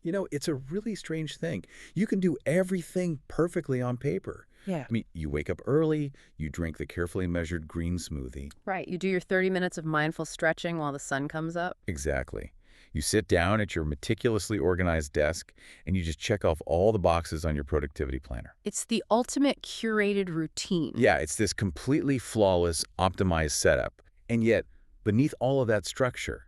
It's a really strange thing. You can do everything perfectly on paper. Yeah. I mean, you wake up early, you drink the carefully measured green smoothie. Right. You do your 30 minutes of mindful stretching while the sun comes up. Exactly. You sit down at your meticulously organized desk and you just check off all the boxes on your productivity planner. It's the ultimate curated routine. Yeah, it's this completely flawless, optimized setup. And yet, beneath all of that structure,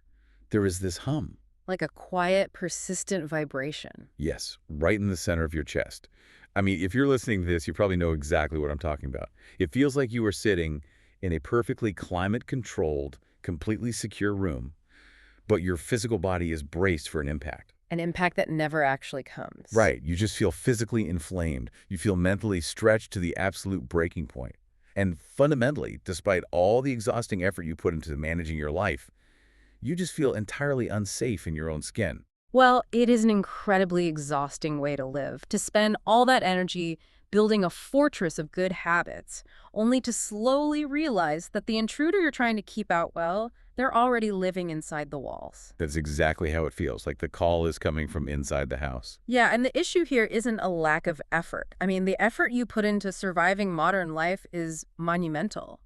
there is this hum. Like a quiet, persistent vibration. Yes, right in the center of your chest. I mean, if you're listening to this, you probably know exactly what I'm talking about. It feels like you are sitting in a perfectly climate-controlled, completely secure room, but your physical body is braced for an impact. An impact that never actually comes. Right. You just feel physically inflamed. You feel mentally stretched to the absolute breaking point. And fundamentally, despite all the exhausting effort you put into managing your life, you just feel entirely unsafe in your own skin. Well, it is an incredibly exhausting way to live, to spend all that energy building a fortress of good habits, only to slowly realize that the intruder you're trying to keep out, well, they're already living inside the walls. That's exactly how it feels, like the call is coming from inside the house. Yeah, and the issue here isn't a lack of effort. I mean, the effort you put into surviving modern life is monumental.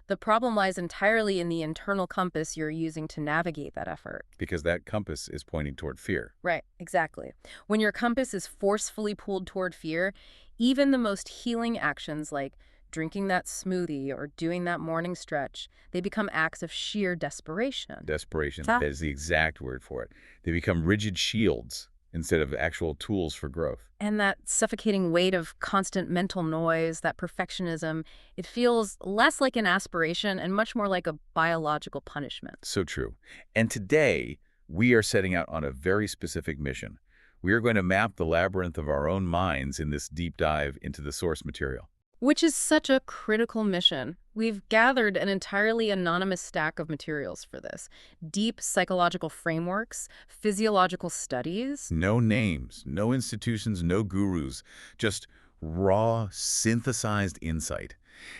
The problem lies entirely in the internal compass you're using to navigate that effort. Because that compass is pointing toward fear. Right, exactly. When your compass is forcefully pulled toward fear, even the most healing actions like drinking that smoothie or doing that morning stretch, they become acts of sheer desperation. Desperation, Ta- that is the exact word for it. They become rigid shields instead of actual tools for growth. And that suffocating weight of constant mental noise, that perfectionism, it feels less like an aspiration and much more like a biological punishment. So true. And today, we are setting out on a very specific mission. We are going to map the labyrinth of our own minds in this deep dive into the source material. Which is such a critical mission. We've gathered an entirely anonymous stack of materials for this. Deep psychological frameworks, physiological studies. No names, no institutions, no gurus, just raw, synthesized insight.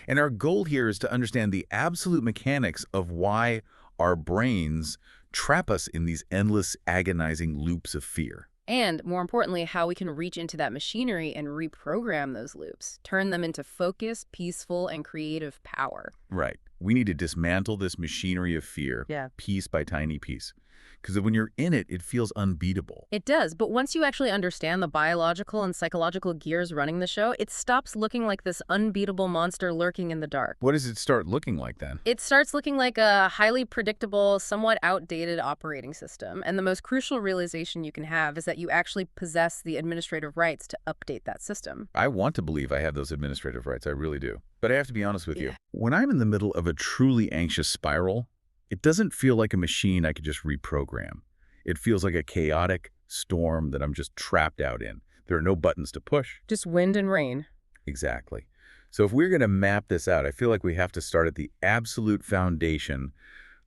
And our goal here is to understand the absolute mechanics of why our brains trap us in these endless, agonizing loops of fear. And, more importantly, how we can reach into that machinery and reprogram those loops, turn them into focus, peaceful, and creative power. Right. We need to dismantle this machinery of fear, Yeah. piece by tiny piece. Because when you're in it, it feels unbeatable. It does, but once you actually understand the biological and psychological gears running the show, it stops looking like this unbeatable monster lurking in the dark. What does it start looking like then? It starts looking like a highly predictable, somewhat outdated operating system, and the most crucial realization you can have is that you actually possess the administrative rights to update that system. I want to believe I have those administrative rights. I really do. But I have to be honest with you. Yeah. When I'm in the middle of a truly anxious spiral, it doesn't feel like a machine I could just reprogram. It feels like a chaotic storm that I'm just trapped out in. There are no buttons to push. Just wind and rain. Exactly. So if we're going to map this out, I feel like we have to start at the absolute foundation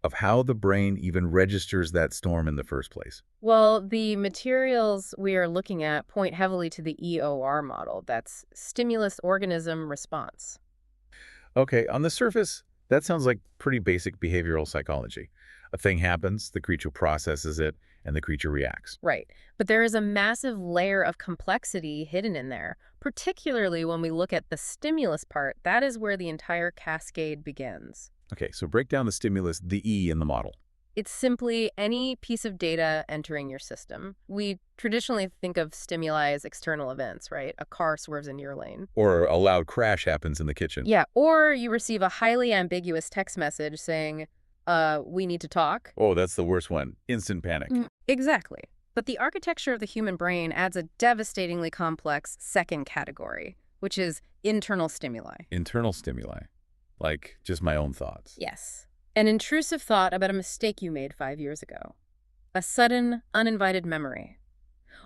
of how the brain even registers that storm in the first place. Well, the materials we are looking at point heavily to the EOR model. That's stimulus organism response. Okay, on the surface, that sounds like pretty basic behavioral psychology. A thing happens, the creature processes it, and the creature reacts. Right. But there is a massive layer of complexity hidden in there, particularly when we look at the stimulus part. That is where the entire cascade begins. Okay, so break down the stimulus, the E in the model. It's simply any piece of data entering your system. We traditionally think of stimuli as external events, right? A car swerves in your lane. Or a loud crash happens in the kitchen. Yeah, or you receive a highly ambiguous text message saying, we need to talk. Oh, that's the worst one. Instant panic. Exactly. But the architecture of the human brain adds a devastatingly complex second category, which is internal stimuli. Internal stimuli. Like just my own thoughts. Yes. An intrusive thought about a mistake you made 5 years ago. A sudden, uninvited memory.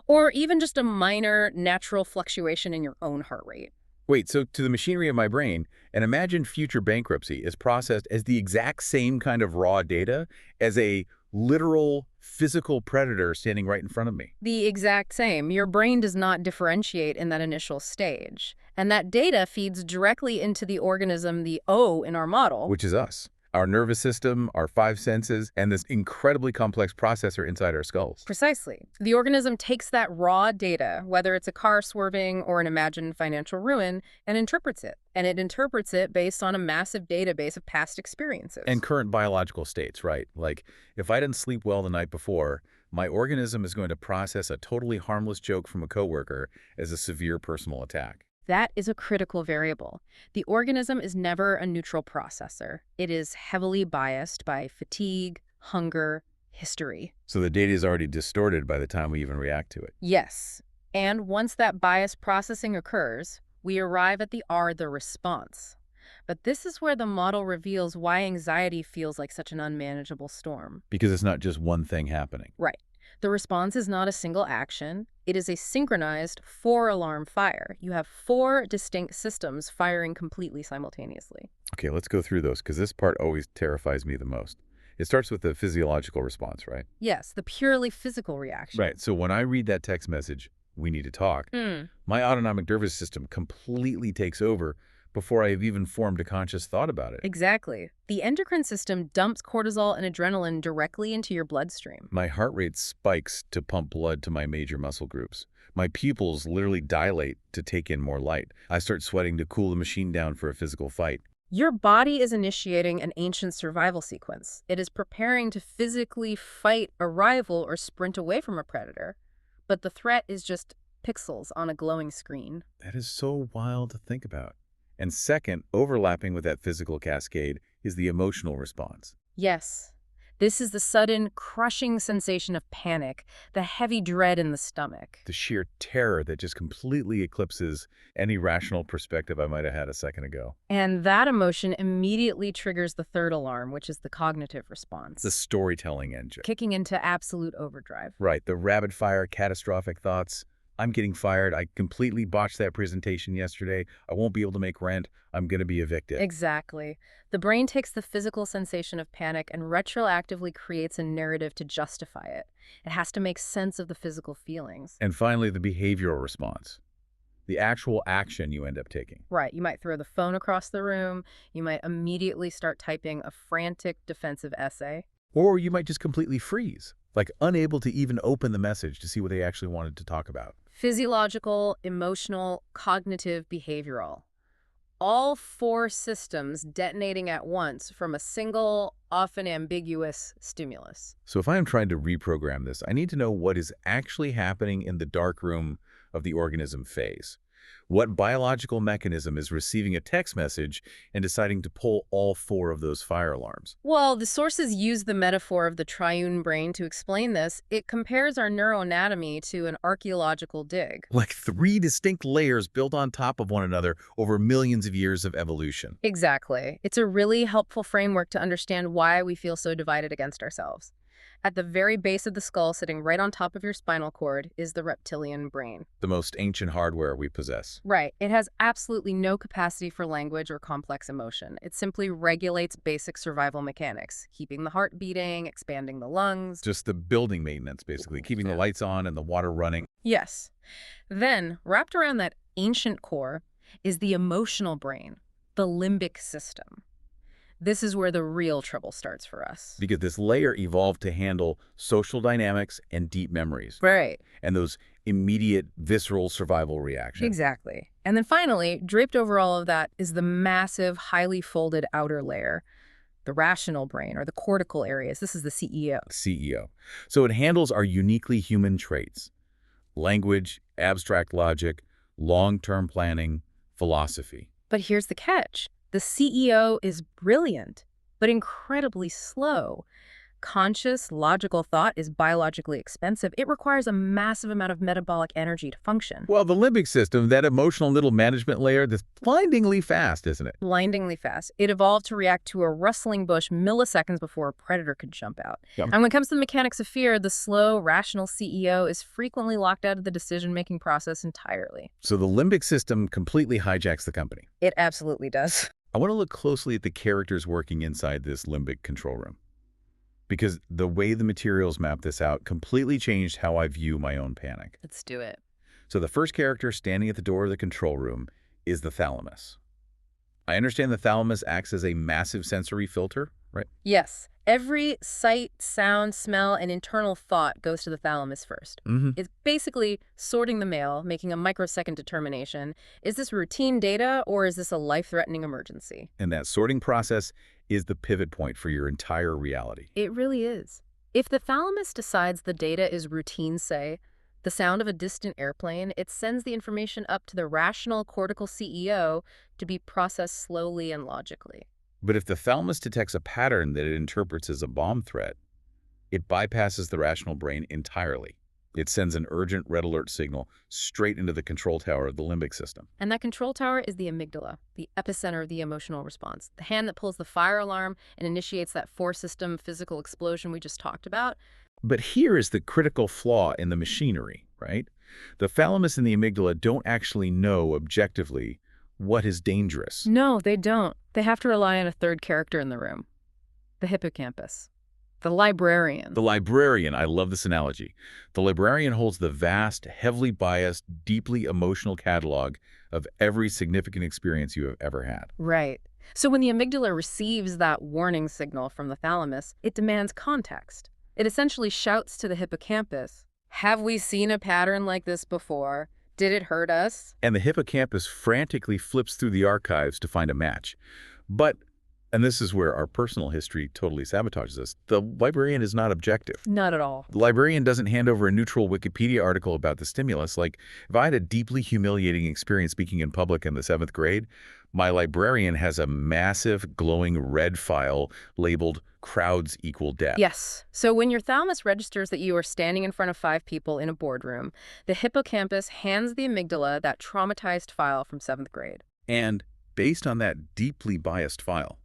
Or even just a minor, natural fluctuation in your own heart rate. Wait, so to the machinery of my brain, an imagined future bankruptcy is processed as the exact same kind of raw data as a literal physical predator standing right in front of me. The exact same. Your brain does not differentiate in that initial stage. And that data feeds directly into the organism, the O in our model. Which is us. Our nervous system, our five senses, and this incredibly complex processor inside our skulls. Precisely. The organism takes that raw data, whether it's a car swerving or an imagined financial ruin, and interprets it. And it interprets it based on a massive database of past experiences. And current biological states, right? Like, if I didn't sleep well the night before, my organism is going to process a totally harmless joke from a coworker as a severe personal attack. That is a critical variable. The organism is never a neutral processor. It is heavily biased by fatigue, hunger, history. So the data is already distorted by the time we even react to it. Yes. And once that bias processing occurs, we arrive at the response. But this is where the model reveals why anxiety feels like such an unmanageable storm. Because it's not just one thing happening. Right. The response is not a single action. It is a synchronized 4-alarm fire. You have 4 distinct systems firing completely simultaneously. Okay, let's go through those, because this part always terrifies me the most. It starts with the physiological response, right? Yes, the purely physical reaction. Right, so when I read that text message, "we need to talk," my autonomic nervous system completely takes over before I have even formed a conscious thought about it. Exactly. The endocrine system dumps cortisol and adrenaline directly into your bloodstream. My heart rate spikes to pump blood to my major muscle groups. My pupils literally dilate to take in more light. I start sweating to cool the machine down for a physical fight. Your body is initiating an ancient survival sequence. It is preparing to physically fight a rival or sprint away from a predator. But the threat is just pixels on a glowing screen. That is so wild to think about. And second, overlapping with that physical cascade is the emotional response. Yes. This is the sudden, crushing sensation of panic, the heavy dread in the stomach. The sheer terror that just completely eclipses any rational perspective I might have had a second ago. And that emotion immediately triggers the 3rd alarm, which is the cognitive response. The storytelling engine. Kicking into absolute overdrive. Right, the rapid-fire catastrophic thoughts. I'm getting fired. I completely botched that presentation yesterday. I won't be able to make rent. I'm going to be evicted. Exactly. The brain takes the physical sensation of panic and retroactively creates a narrative to justify it. It has to make sense of the physical feelings. And finally, the behavioral response. The actual action you end up taking. Right. You might throw the phone across the room. You might immediately start typing a frantic defensive essay. Or you might just completely freeze, like unable to even open the message to see what they actually wanted to talk about. Physiological, emotional, cognitive, behavioral. All 4 systems detonating at once from a single, often ambiguous stimulus. So if I am trying to reprogram this, I need to know what is actually happening in the dark room of the organism phase. What biological mechanism is receiving a text message and deciding to pull all 4 of those fire alarms? Well, the sources use the metaphor of the triune brain to explain this. It compares our neuroanatomy to an archaeological dig. Like 3 distinct layers built on top of one another over millions of years of evolution. Exactly. It's a really helpful framework to understand why we feel so divided against ourselves. At the very base of the skull, sitting right on top of your spinal cord, is the reptilian brain. The most ancient hardware we possess. Right. It has absolutely no capacity for language or complex emotion. It simply regulates basic survival mechanics, keeping the heart beating, expanding the lungs. Just the building maintenance, basically, keeping the lights on and the water running. Yes. Then, wrapped around that ancient core is the emotional brain, the limbic system. This is where the real trouble starts for us. Because this layer evolved to handle social dynamics and deep memories. Right. And those immediate, visceral survival reactions. Exactly. And then finally, draped over all of that is the massive, highly folded outer layer, the rational brain, or the cortical areas. This is the CEO. CEO. So it handles our uniquely human traits. Language, abstract logic, long-term planning, philosophy. But here's the catch. The CEO is brilliant, but incredibly slow. Conscious, logical thought is biologically expensive. It requires a massive amount of metabolic energy to function. Well, the limbic system, that emotional little management layer, that's blindingly fast, isn't it? Blindingly fast. It evolved to react to a rustling bush milliseconds before a predator could jump out. Yep. And when it comes to the mechanics of fear, the slow, rational CEO is frequently locked out of the decision-making process entirely. So the limbic system completely hijacks the company. It absolutely does. I want to look closely at the characters working inside this limbic control room, because the way the materials map this out completely changed how I view my own panic. Let's do it. So the first character standing at the door of the control room is the thalamus. I understand the thalamus acts as a massive sensory filter, right? Yes. Every sight, sound, smell, and internal thought goes to the thalamus first. Hmm. It's basically sorting the mail, making a microsecond determination. Is this routine data or is this a life-threatening emergency? And that sorting process is the pivot point for your entire reality. It really is. If the thalamus decides the data is routine, say, the sound of a distant airplane, it sends the information up to the rational cortical CEO to be processed slowly and logically. But if the thalamus detects a pattern that it interprets as a bomb threat, it bypasses the rational brain entirely. It sends an urgent red alert signal straight into the control tower of the limbic system. And that control tower is the amygdala, the epicenter of the emotional response, the hand that pulls the fire alarm and initiates that four-system physical explosion we just talked about. But here is the critical flaw in the machinery, right? The thalamus and the amygdala don't actually know objectively what is dangerous. No, they don't. They have to rely on a third character in the room, the hippocampus, the librarian. The librarian, I love this analogy. The librarian holds the vast, heavily biased, deeply emotional catalog of every significant experience you have ever had. Right. So when the amygdala receives that warning signal from the thalamus, it demands context. It essentially shouts to the hippocampus, have we seen a pattern like this before? Did it hurt us? And the hippocampus frantically flips through the archives to find a match. But, and this is where our personal history totally sabotages us, the librarian is not objective. Not at all. The librarian doesn't hand over a neutral Wikipedia article about the stimulus. Like, if I had a deeply humiliating experience speaking in public in the 7th grade, my librarian has a massive glowing red file labeled crowds equal death. Yes. So when your thalamus registers that you are standing in front of 5 people in a boardroom, the hippocampus hands the amygdala that traumatized file from 7th grade. And based on that deeply biased file,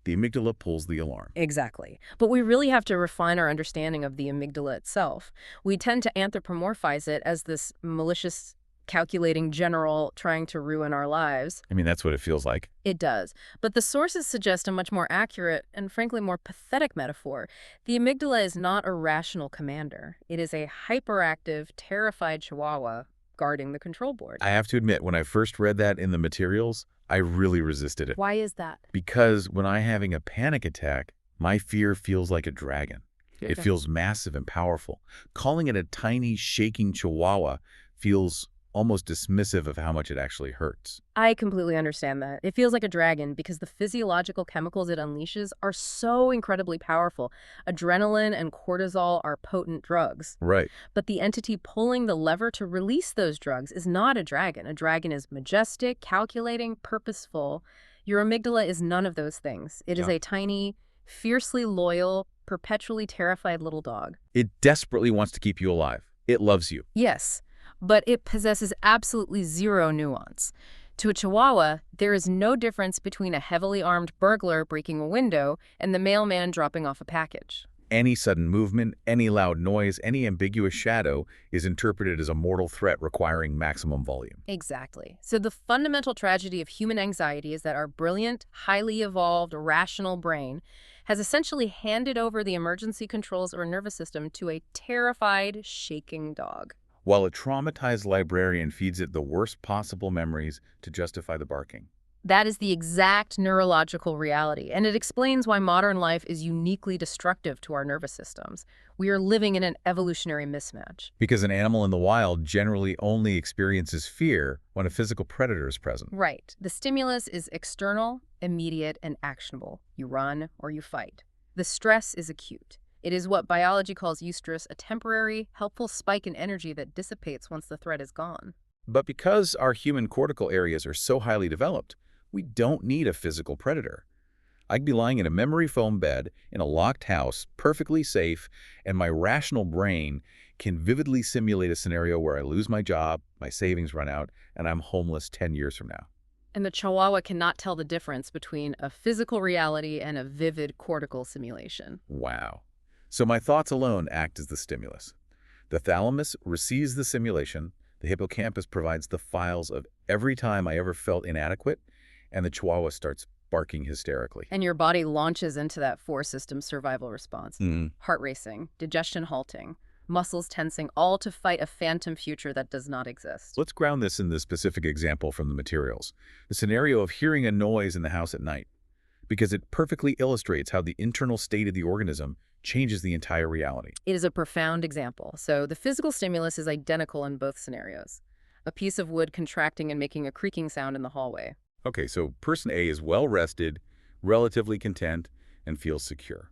the amygdala pulls the alarm. Exactly. But we really have to refine our understanding of the amygdala itself. We tend to anthropomorphize it as this malicious, calculating general trying to ruin our lives. I mean, that's what it feels like. It does. But the sources suggest a much more accurate and frankly more pathetic metaphor. The amygdala is not a rational commander. It is a hyperactive, terrified chihuahua guarding the control board. I have to admit, when I first read that in the materials, I really resisted it. Why is that? Because when I'm having a panic attack, my fear feels like a dragon. It feels massive and powerful. Calling it a tiny, shaking chihuahua feels almost dismissive of how much it actually hurts. I completely understand that. It feels like a dragon because the physiological chemicals it unleashes are so incredibly powerful. Adrenaline and cortisol are potent drugs. Right. But the entity pulling the lever to release those drugs is not a dragon. A dragon is majestic, calculating, purposeful. Your amygdala is none of those things. It is Yeah. a tiny, fiercely loyal, perpetually terrified little dog. It desperately wants to keep you alive. It loves you. Yes, but it possesses absolutely zero nuance. To a chihuahua, there is no difference between a heavily armed burglar breaking a window and the mailman dropping off a package. Any sudden movement, any loud noise, any ambiguous shadow is interpreted as a mortal threat requiring maximum volume. Exactly. So the fundamental tragedy of human anxiety is that our brilliant, highly evolved, rational brain has essentially handed over the emergency controls of our nervous system to a terrified, shaking dog. While a traumatized librarian feeds it the worst possible memories to justify the barking. That is the exact neurological reality, and it explains why modern life is uniquely destructive to our nervous systems. We are living in an evolutionary mismatch. Because an animal in the wild generally only experiences fear when a physical predator is present. Right. The stimulus is external, immediate, and actionable. You run or you fight. The stress is acute. It is what biology calls eustress, a temporary, helpful spike in energy that dissipates once the threat is gone. But because our human cortical areas are so highly developed, we don't need a physical predator. I could be lying in a memory foam bed in a locked house, perfectly safe, and my rational brain can vividly simulate a scenario where I lose my job, my savings run out, and I'm homeless 10 years from now. And the chihuahua cannot tell the difference between a physical reality and a vivid cortical simulation. Wow. So my thoughts alone act as the stimulus. The thalamus receives the simulation, the hippocampus provides the files of every time I ever felt inadequate, and the chihuahua starts barking hysterically. And your body launches into that four-system survival response. Mm. Heart racing, digestion halting, muscles tensing, all to fight a phantom future that does not exist. Let's ground this in the specific example from the materials. The scenario of hearing a noise in the house at night. because it perfectly illustrates how the internal state of the organism changes the entire reality. It is a profound example. So the physical stimulus is identical in both scenarios. A piece of wood contracting and making a creaking sound in the hallway. Okay, so person A is well rested, relatively content, and feels secure.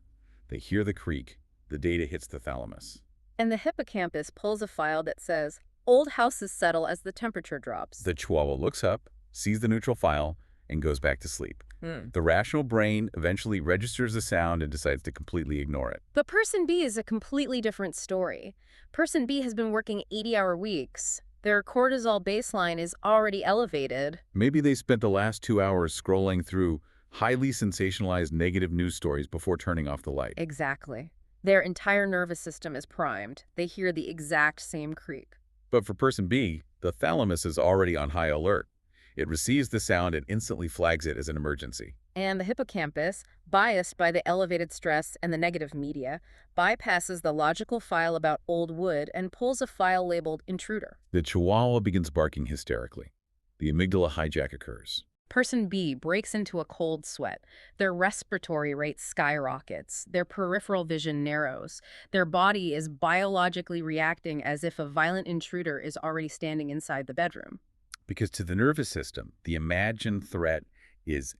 They hear the creak. The data hits the thalamus. And the hippocampus pulls a file that says, old houses settle as the temperature drops. The chihuahua looks up, sees the neutral file, and goes back to sleep. The rational brain eventually registers the sound and decides to completely ignore it. But person B is a completely different story. Person B has been working 80-hour weeks. Their cortisol baseline is already elevated. Maybe they spent the last 2 hours scrolling through highly sensationalized negative news stories before turning off the light. Exactly. Their entire nervous system is primed. They hear the exact same creak. But for person B, the thalamus is already on high alert. It receives the sound and instantly flags it as an emergency. And the hippocampus, biased by the elevated stress and the negative media, bypasses the logical file about old wood and pulls a file labeled intruder. The chihuahua begins barking hysterically. The amygdala hijack occurs. Person B breaks into a cold sweat. Their respiratory rate skyrockets. Their peripheral vision narrows. Their body is biologically reacting as if a violent intruder is already standing inside the bedroom. Because to the nervous system, the imagined threat is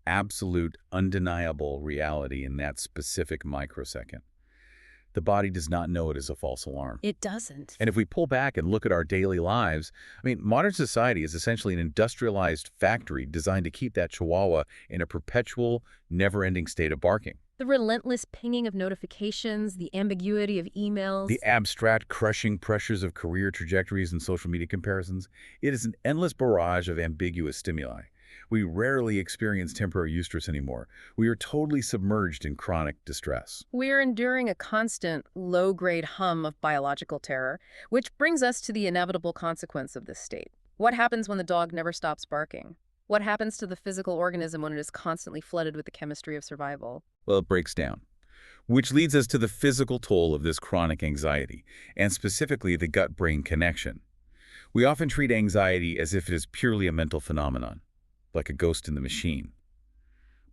absolute, undeniable reality in that specific microsecond. The body does not know it as a false alarm. It doesn't. And if we pull back and look at our daily lives, modern society is essentially an industrialized factory designed to keep that chihuahua in a perpetual, never-ending state of barking. The relentless pinging of notifications, the ambiguity of emails. The abstract, crushing pressures of career trajectories and social media comparisons. It is an endless barrage of ambiguous stimuli. We rarely experience temporary eustress anymore. We are totally submerged in chronic distress. We're enduring a constant, low-grade hum of biological terror, which brings us to the inevitable consequence of this state. What happens when the dog never stops barking? What happens to the physical organism when it is constantly flooded with the chemistry of survival? Well, it breaks down. Which leads us to the physical toll of this chronic anxiety, and specifically the gut-brain connection. We often treat anxiety as if it is purely a mental phenomenon, like a ghost in the machine.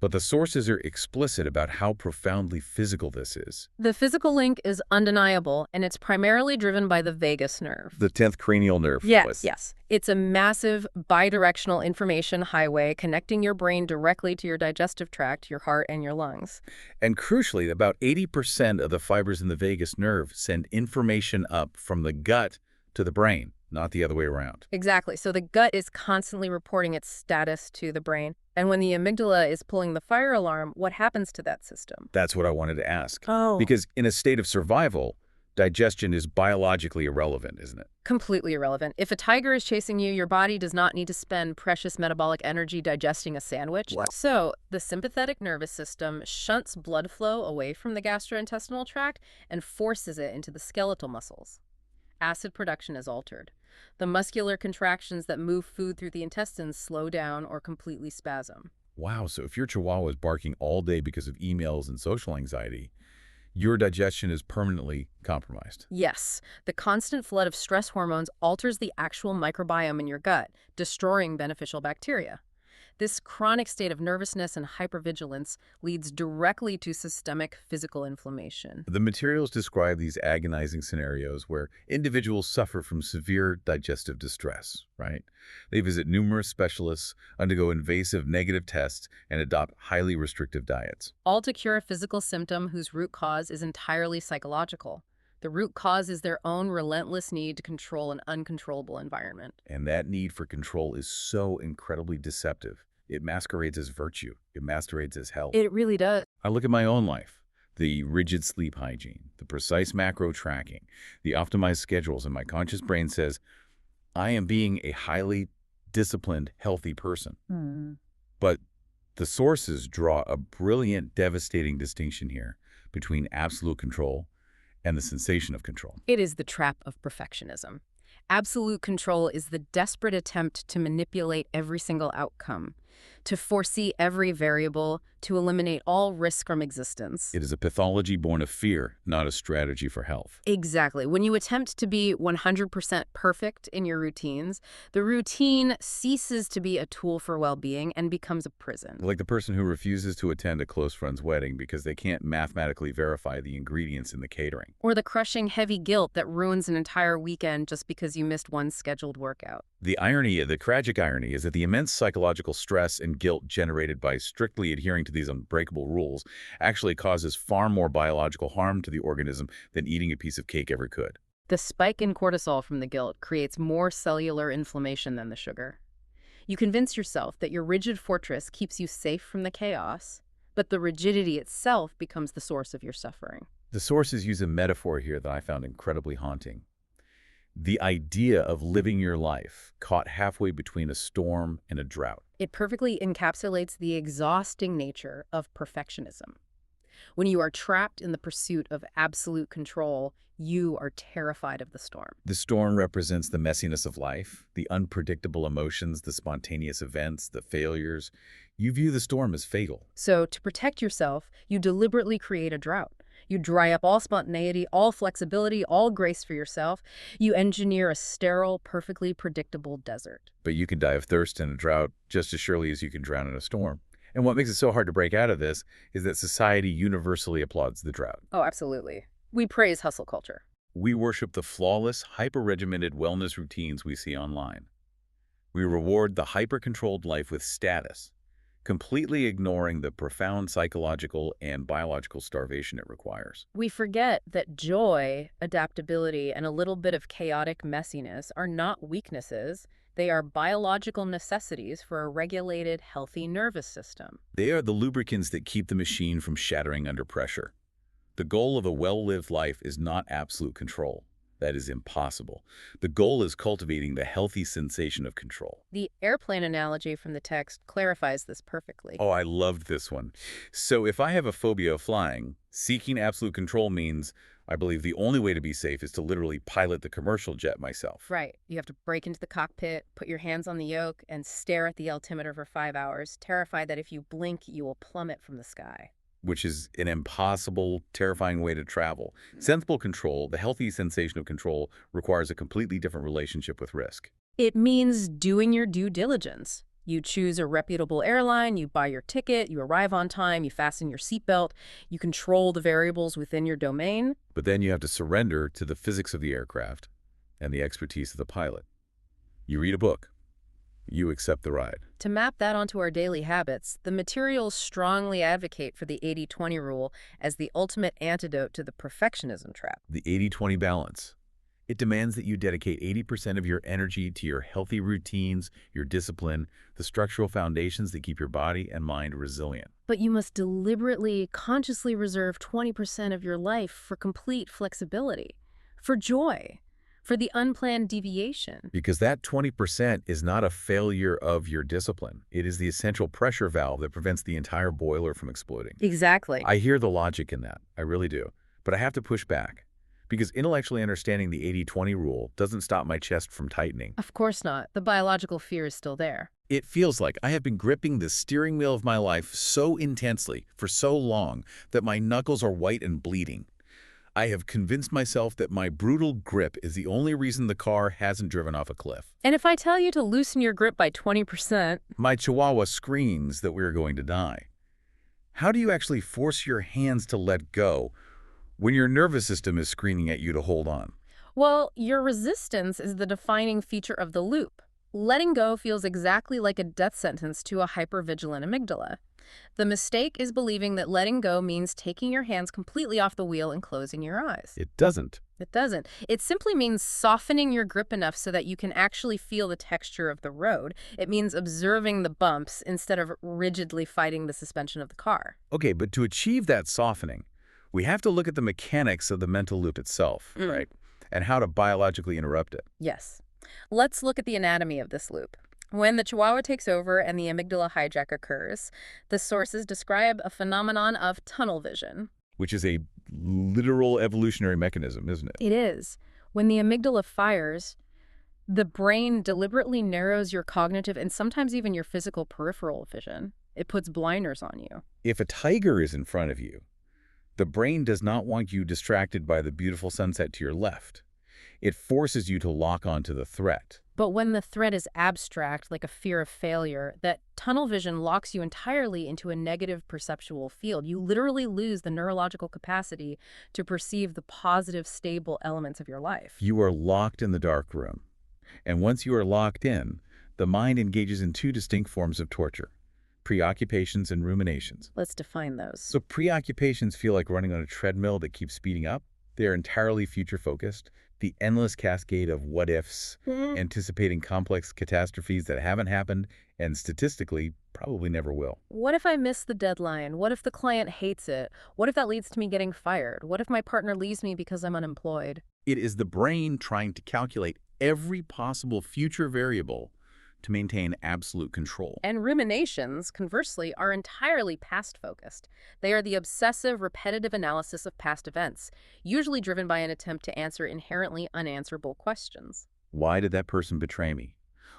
But the sources are explicit about how profoundly physical this is. The physical link is undeniable, and it's primarily driven by the vagus nerve. The 10th cranial nerve. Yes. It's a massive bidirectional information highway connecting your brain directly to your digestive tract, your heart, and your lungs. And crucially, about 80% of the fibers in the vagus nerve send information up from the gut to the brain, not the other way around. Exactly. So the gut is constantly reporting its status to the brain. And when the amygdala is pulling the fire alarm, what happens to that system? That's what I wanted to ask. Oh. Because in a state of survival, digestion is biologically irrelevant, isn't it? Completely irrelevant. If a tiger is chasing you, your body does not need to spend precious metabolic energy digesting a sandwich. What? So the sympathetic nervous system shunts blood flow away from the gastrointestinal tract and forces it into the skeletal muscles. Acid production is altered. The muscular contractions that move food through the intestines slow down or completely spasm. Wow, so if your chihuahua is barking all day because of emails and social anxiety, your digestion is permanently compromised. Yes, the constant flood of stress hormones alters the actual microbiome in your gut, destroying beneficial bacteria. This chronic state of nervousness and hypervigilance leads directly to systemic physical inflammation. The materials describe these agonizing scenarios where individuals suffer from severe digestive distress, right? They visit numerous specialists, undergo invasive negative tests, and adopt highly restrictive diets. All to cure a physical symptom whose root cause is entirely psychological. The root cause is their own relentless need to control an uncontrollable environment. And that need for control is so incredibly deceptive. It masquerades as virtue. It masquerades as health. It really does. I look at my own life. The rigid sleep hygiene, the precise macro tracking, the optimized schedules, and my conscious brain says, I am being a highly disciplined, healthy person. But the sources draw a brilliant, devastating distinction here between absolute control and the sensation of control. It is the trap of perfectionism. Absolute control is the desperate attempt to manipulate every single outcome. to foresee every variable, to eliminate all risk from existence. It is a pathology born of fear, not a strategy for health. Exactly. When you attempt to be 100% perfect in your routines, the routine ceases to be a tool for well-being and becomes a prison. Like the person who refuses to attend a close friend's wedding because they can't mathematically verify the ingredients in the catering. Or the crushing heavy guilt that ruins an entire weekend just because you missed one scheduled workout. The tragic irony is that the immense psychological stress and guilt generated by strictly adhering to these unbreakable rules actually causes far more biological harm to the organism than eating a piece of cake ever could. The spike in cortisol from the guilt creates more cellular inflammation than the sugar. You convince yourself that your rigid fortress keeps you safe from the chaos, but the rigidity itself becomes the source of your suffering. The sources use a metaphor here that I found incredibly haunting. The idea of living your life caught halfway between a storm and a drought. It perfectly encapsulates the exhausting nature of perfectionism. When you are trapped in the pursuit of absolute control, you are terrified of the storm. The storm represents the messiness of life, the unpredictable emotions, the spontaneous events, the failures. You view the storm as fatal. So, to protect yourself, you deliberately create a drought. You dry up all spontaneity, all flexibility, all grace for yourself. You engineer a sterile, perfectly predictable desert. But you can die of thirst in a drought just as surely as you can drown in a storm. And what makes it so hard to break out of this is that society universally applauds the drought. Oh, absolutely. We praise hustle culture. We worship the flawless, hyper-regimented wellness routines we see online. We reward the hyper-controlled life with status, completely ignoring the profound psychological and biological starvation it requires. We forget that joy, adaptability, and a little bit of chaotic messiness are not weaknesses. They are biological necessities for a regulated, healthy nervous system. They are the lubricants that keep the machine from shattering under pressure. The goal of a well-lived life is not absolute control. That is impossible. The goal is cultivating the healthy sensation of control. The airplane analogy from the text clarifies this perfectly. Oh, I loved this one. So if I have a phobia of flying, seeking absolute control means I believe the only way to be safe is to literally pilot the commercial jet myself. Right. You have to break into the cockpit, put your hands on the yoke, and stare at the altimeter for 5 hours, terrified that if you blink, you will plummet from the sky. Which is an impossible, terrifying way to travel. Sensible control, the healthy sensation of control, requires a completely different relationship with risk. It means doing your due diligence. You choose a reputable airline, you buy your ticket, you arrive on time, you fasten your seatbelt, you control the variables within your domain. But then you have to surrender to the physics of the aircraft and the expertise of the pilot. You read a book. You accept the ride. To map that onto our daily habits, the materials strongly advocate for the 80-20 rule as the ultimate antidote to the perfectionism trap. The 80-20 balance. It demands that you dedicate 80% of your energy to your healthy routines, your discipline, the structural foundations that keep your body and mind resilient. But you must deliberately, consciously reserve 20% of your life for complete flexibility, for joy, for the unplanned deviation. Because that 20% is not a failure of your discipline. It is the essential pressure valve that prevents the entire boiler from exploding. Exactly. I hear the logic in that. I really do. But I have to push back. Because intellectually understanding the 80-20 rule doesn't stop my chest from tightening. Of course not. The biological fear is still there. It feels like I have been gripping the steering wheel of my life so intensely for so long that my knuckles are white and bleeding. I have convinced myself that my brutal grip is the only reason the car hasn't driven off a cliff. And if I tell you to loosen your grip by 20%, my chihuahua screams that we're going to die. How do you actually force your hands to let go when your nervous system is screaming at you to hold on? Well, your resistance is the defining feature of the loop. Letting go feels exactly like a death sentence to a hypervigilant amygdala. The mistake is believing that letting go means taking your hands completely off the wheel and closing your eyes. It doesn't. It doesn't. It simply means softening your grip enough so that you can actually feel the texture of the road. It means observing the bumps instead of rigidly fighting the suspension of the car. Okay, but to achieve that softening, we have to look at the mechanics of the mental loop itself, right? And how to biologically interrupt it. Yes. Let's look at the anatomy of this loop. When the chihuahua takes over and the amygdala hijack occurs, the sources describe a phenomenon of tunnel vision. Which is a literal evolutionary mechanism, isn't it? It is. When the amygdala fires, The brain deliberately narrows your cognitive and sometimes even your physical peripheral vision. It puts blinders on you. If a tiger is in front of you, the brain does not want you distracted by the beautiful sunset to your left. It forces you to lock onto the threat. But when the threat is abstract, like a fear of failure, that tunnel vision locks you entirely into a negative perceptual field. You literally lose the neurological capacity to perceive the positive, stable elements of your life. You are locked in the dark room. And once you are locked in, the mind engages in two distinct forms of torture: preoccupations and ruminations. Let's define those. So preoccupations feel like running on a treadmill that keeps speeding up. They are entirely future-focused. The endless cascade of what-ifs, anticipating complex catastrophes that haven't happened and statistically probably never will. What if I miss the deadline? What if the client hates it? What if that leads to me getting fired? What if my partner leaves me because I'm unemployed? It is the brain trying to calculate every possible future variable to maintain absolute control. And ruminations, conversely, are entirely past-focused. They are the obsessive, repetitive analysis of past events, usually driven by an attempt to answer inherently unanswerable questions. Why did that person betray me?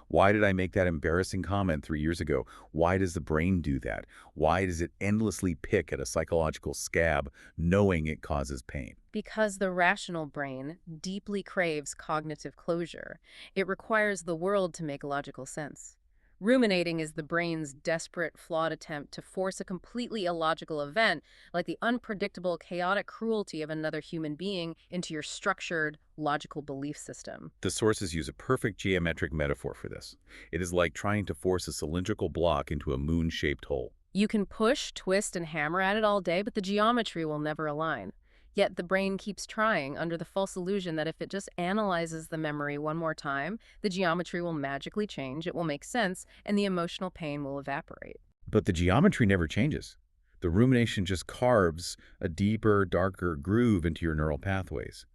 Why did I make that embarrassing comment 3 years ago? Why does the brain do that? Why does it endlessly pick at a psychological scab, knowing it causes pain? Because the rational brain deeply craves cognitive closure. It requires the world to make logical sense. Ruminating is the brain's desperate, flawed attempt to force a completely illogical event, like the unpredictable, chaotic cruelty of another human being, into your structured, logical belief system. The sources use a perfect geometric metaphor for this. It is like trying to force a cylindrical block into a moon-shaped hole. You can push, twist, and hammer at it all day, but the geometry will never align. Yet the brain keeps trying under the false illusion that if it just analyzes the memory one more time, the geometry will magically change, it will make sense, and the emotional pain will evaporate. But the geometry never changes. The rumination just carves a deeper, darker groove into your neural pathways.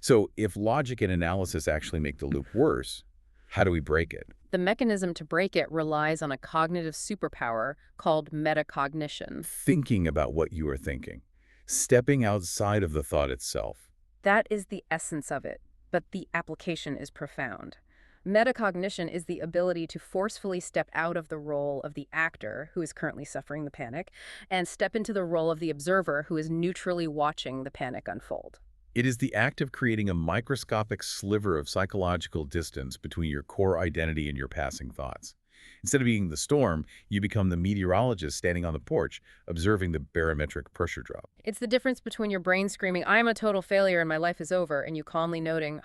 So if logic and analysis actually make the loop worse, how do we break it? The mechanism to break it relies on a cognitive superpower called metacognition. Thinking about what you are thinking. Stepping outside of the thought itself. That is the essence of it, but the application is profound. Metacognition is the ability to forcefully step out of the role of the actor, who is currently suffering the panic, and step into the role of the observer, who is neutrally watching the panic unfold. It is the act of creating a microscopic sliver of psychological distance between your core identity and your passing thoughts. Instead of being the storm, you become the meteorologist standing on the porch, observing the barometric pressure drop. It's the difference between your brain screaming, "I'm a total failure and my life is over," and you calmly noting,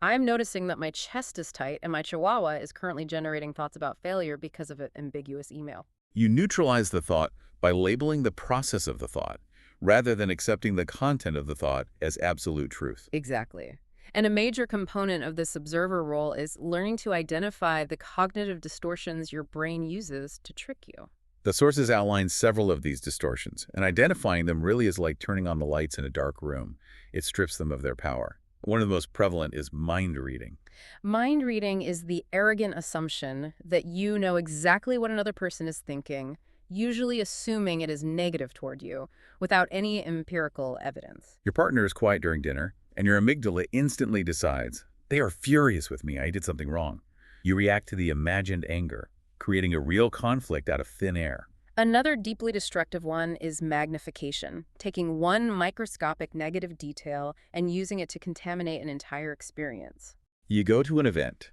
I'm noticing that my chest is tight and my chihuahua is currently generating thoughts about failure because of an ambiguous email." You neutralize the thought by labeling the process of the thought, rather than accepting the content of the thought as absolute truth. Exactly. And a major component of this observer role is learning to identify the cognitive distortions your brain uses to trick you. The sources outline several of these distortions, and identifying them really is like turning on the lights in a dark room. It strips them of their power. One of the most prevalent is mind reading. Mind reading is the arrogant assumption that you know exactly what another person is thinking, usually assuming it is negative toward you, without any empirical evidence. Your partner is quiet during dinner, and your amygdala instantly decides, they are furious with me, I did something wrong. You react to the imagined anger, creating a real conflict out of thin air. Another deeply destructive one is magnification, taking one microscopic negative detail and using it to contaminate an entire experience. You go to an event.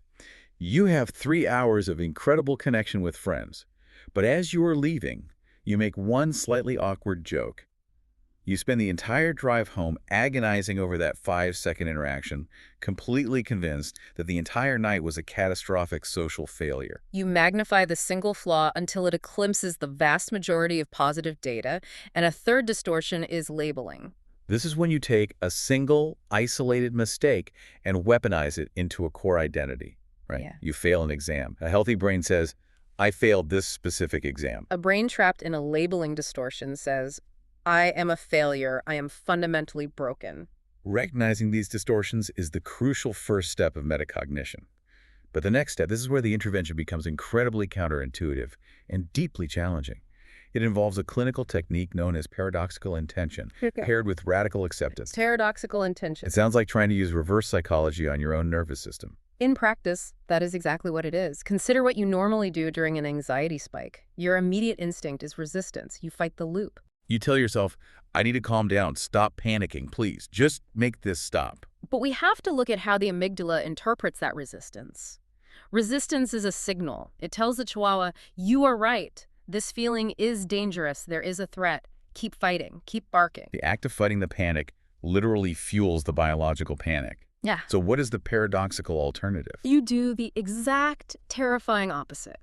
You have 3 hours of incredible connection with friends, but as you are leaving, you make one slightly awkward joke. You spend the entire drive home agonizing over that 5-second interaction, completely convinced that the entire night was a catastrophic social failure. You magnify the single flaw until it eclipses the vast majority of positive data, and a third distortion is labeling. This is when you take a single, isolated mistake and weaponize it into a core identity, right? Yeah. You fail an exam. A healthy brain says, I failed this specific exam. A brain trapped in a labeling distortion says, I am a failure. I am fundamentally broken. Recognizing these distortions is the crucial first step of metacognition. But the next step, this is where the intervention becomes incredibly counterintuitive and deeply challenging. It involves a clinical technique known as paradoxical intention, paired with radical acceptance. Paradoxical intention. It sounds like trying to use reverse psychology on your own nervous system. In practice, that is exactly what it is. Consider what you normally do during an anxiety spike. Your immediate instinct is resistance. You fight the loop. You tell yourself, I need to calm down, stop panicking, please. Just make this stop. But we have to look at how the amygdala interprets that resistance. Resistance is a signal. It tells the chihuahua, you are right. This feeling is dangerous. There is a threat. Keep fighting. Keep barking. The act of fighting the panic literally fuels the biological panic. Yeah. So what is the paradoxical alternative? You do the exact terrifying opposite.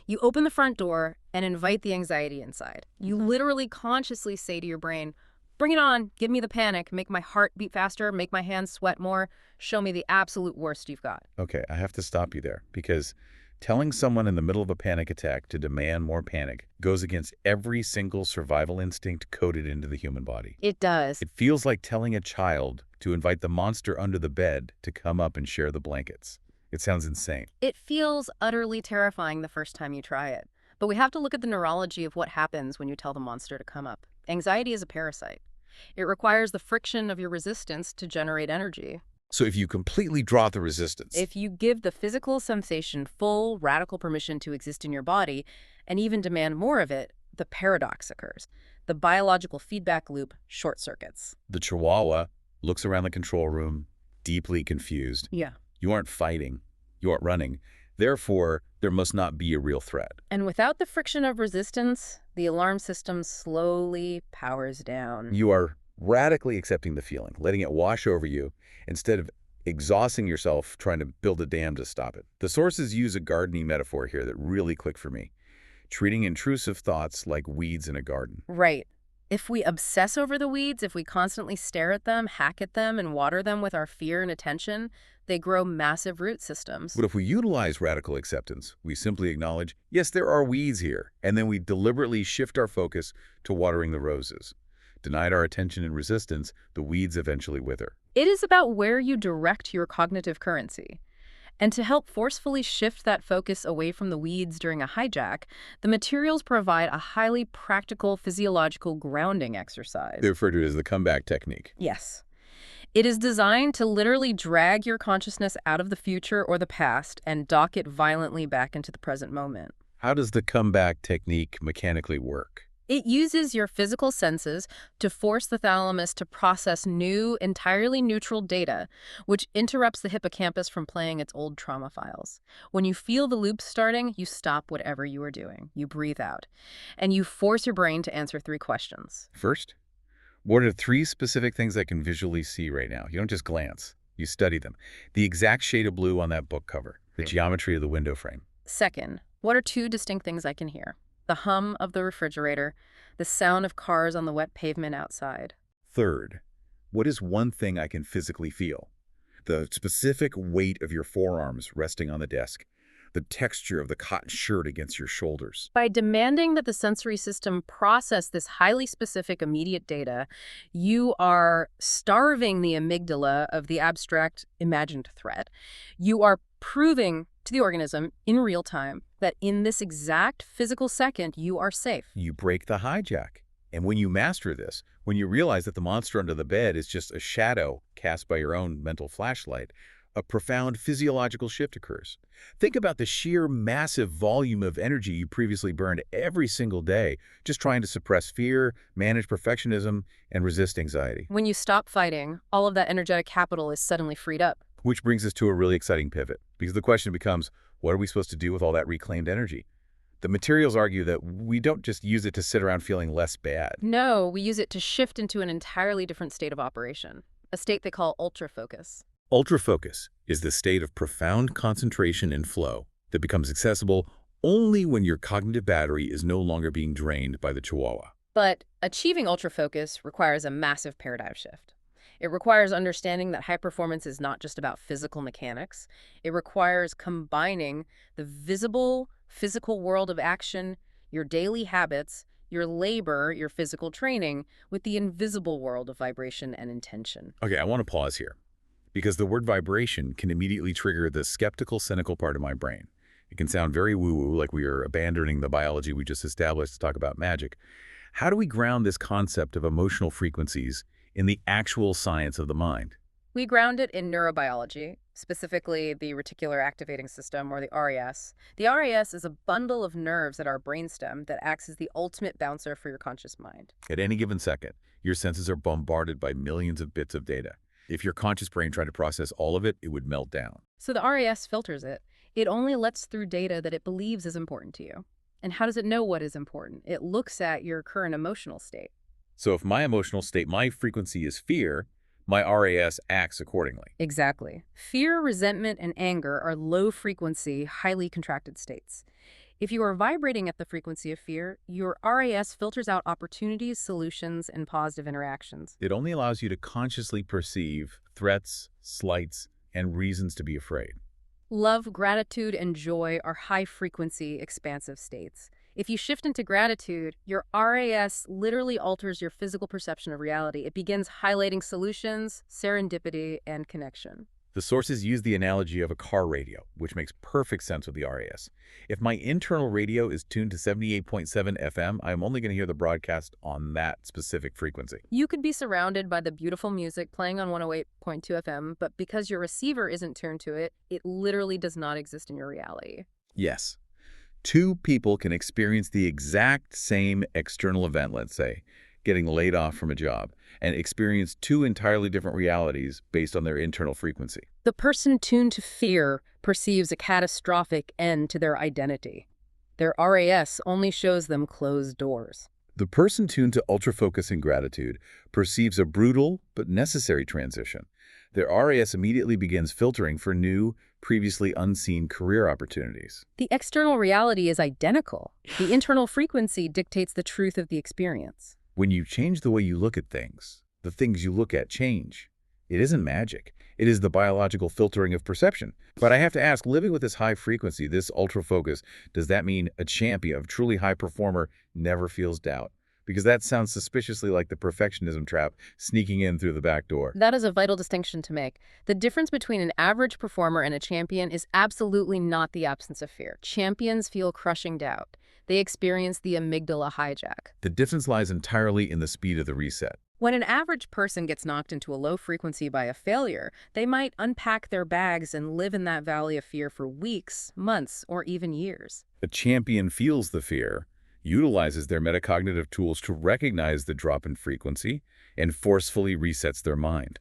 You open the front door and invite the anxiety inside. You literally consciously say to your brain, bring it on, give me the panic, make my heart beat faster, make my hands sweat more, show me the absolute worst you've got. Okay, I have to stop you there because telling someone in the middle of a panic attack to demand more panic goes against every single survival instinct coded into the human body. It does. It feels like telling a child to invite the monster under the bed to come up and share the blankets. It sounds insane. It feels utterly terrifying the first time you try it. But we have to look at the neurology of what happens when you tell the monster to come up. Anxiety is a parasite. It requires the friction of your resistance to generate energy. So if you completely drop the resistance, If you give the physical sensation full, radical permission to exist in your body, and even demand more of it, the paradox occurs. The biological feedback loop short circuits. the chihuahua looks around the control room, deeply confused. Yeah. You aren't fighting. You aren't running. Therefore, there must not be a real threat. And without the friction of resistance, the alarm system slowly powers down. You are radically accepting the feeling, letting it wash over you, instead of exhausting yourself trying to build a dam to stop it. The sources use a gardening metaphor here that really clicked for me, treating intrusive thoughts like weeds in a garden. Right. If we obsess over the weeds, if we constantly stare at them, hack at them, and water them with our fear and attention, they grow massive root systems. But if we utilize radical acceptance, we simply acknowledge, yes, there are weeds here, and then we deliberately shift our focus to watering the roses. Denied our attention and resistance, the weeds eventually wither. It is about where you direct your cognitive currency. And to help forcefully shift that focus away from the weeds during a hijack, the materials provide a highly practical physiological grounding exercise. They refer to it as the comeback technique. Yes. It is designed to literally drag your consciousness out of the future or the past and dock it violently back into the present moment. How does the comeback technique mechanically work? It uses your physical senses to force the thalamus to process new, entirely neutral data, which interrupts the hippocampus from playing its old trauma files. When you feel the loop starting, you stop whatever you are doing. You breathe out. And you force your brain to answer 3 questions. First, what are 3 specific things I can visually see right now? You don't just glance. You study them. The exact shade of blue on that book cover, the geometry of the window frame. Second, what are 2 distinct things I can hear? The hum of the refrigerator, the sound of cars on the wet pavement outside. Third, what is one thing I can physically feel? The specific weight of your forearms resting on the desk, the texture of the cotton shirt against your shoulders. By demanding that the sensory system process this highly specific immediate data, you are starving the amygdala of the abstract imagined threat. You are proving to the organism in real time that in this exact physical second, you are safe. You break the hijack. And when you master this, when you realize that the monster under the bed is just a shadow cast by your own mental flashlight, a profound physiological shift occurs. Think about the sheer massive volume of energy you previously burned every single day, just trying to suppress fear, manage perfectionism, and resist anxiety. When you stop fighting, all of that energetic capital is suddenly freed up. Which brings us to a really exciting pivot, because the question becomes, what are we supposed to do with all that reclaimed energy? The materials argue that we don't just use it to sit around feeling less bad. No, we use it to shift into an entirely different state of operation, a state they call ultrafocus. Ultrafocus is the state of profound concentration and flow that becomes accessible only when your cognitive battery is no longer being drained by the chihuahua. But achieving ultrafocus requires a massive paradigm shift. It requires understanding that high performance is not just about physical mechanics. It requires combining the visible, physical world of action, your daily habits, your labor, your physical training, with the invisible world of vibration and intention. Okay, I want to pause here, because the word vibration can immediately trigger the skeptical, cynical part of my brain. It can sound very woo-woo, like we are abandoning the biology we just established to talk about magic. How do we ground this concept of emotional frequencies in the actual science of the mind? We ground it in neurobiology, specifically the reticular activating system, or the RAS. The RAS is a bundle of nerves at our brainstem that acts as the ultimate bouncer for your conscious mind. At any given second, your senses are bombarded by millions of bits of data. If your conscious brain tried to process all of it, it would melt down. So the RAS filters it. It only lets through data that it believes is important to you. And how does it know what is important? It looks at your current emotional state. So if my emotional state, my frequency is fear, my RAS acts accordingly. Exactly. Fear, resentment, and anger are low-frequency, highly contracted states. If you are vibrating at the frequency of fear, your RAS filters out opportunities, solutions, and positive interactions. It only allows you to consciously perceive threats, slights, and reasons to be afraid. Love, gratitude, and joy are high-frequency, expansive states. If you shift into gratitude, your RAS literally alters your physical perception of reality. It begins highlighting solutions, serendipity, and connection. The sources use the analogy of a car radio, which makes perfect sense with the RAS. If my internal radio is tuned to 78.7 FM, I'm only going to hear the broadcast on that specific frequency. You could be surrounded by the beautiful music playing on 108.2 FM, but because your receiver isn't tuned to it, it literally does not exist in your reality. Yes. Two people can experience the exact same external event, let's say, getting laid off from a job, and experience two entirely different realities based on their internal frequency. The person tuned to fear perceives a catastrophic end to their identity. Their RAS only shows them closed doors. The person tuned to ultrafocus and gratitude perceives a brutal but necessary transition. Their RAS immediately begins filtering for new, previously unseen career opportunities. The external reality is identical. The internal frequency dictates the truth of the experience. When you change the way you look at things, the things you look at change. It isn't magic. It is the biological filtering of perception. But I have to ask, living with this high frequency, this ultra focus, does that mean a champion, a truly high performer, never feels doubt? Because that sounds suspiciously like the perfectionism trap sneaking in through the back door. That is a vital distinction to make. The difference between an average performer and a champion is absolutely not the absence of fear. Champions feel crushing doubt. They experience the amygdala hijack. The difference lies entirely in the speed of the reset. When an average person gets knocked into a low frequency by a failure, they might unpack their bags and live in that valley of fear for weeks, months, or even years. A champion feels the fear, utilizes their metacognitive tools to recognize the drop in frequency, and forcefully resets their mind.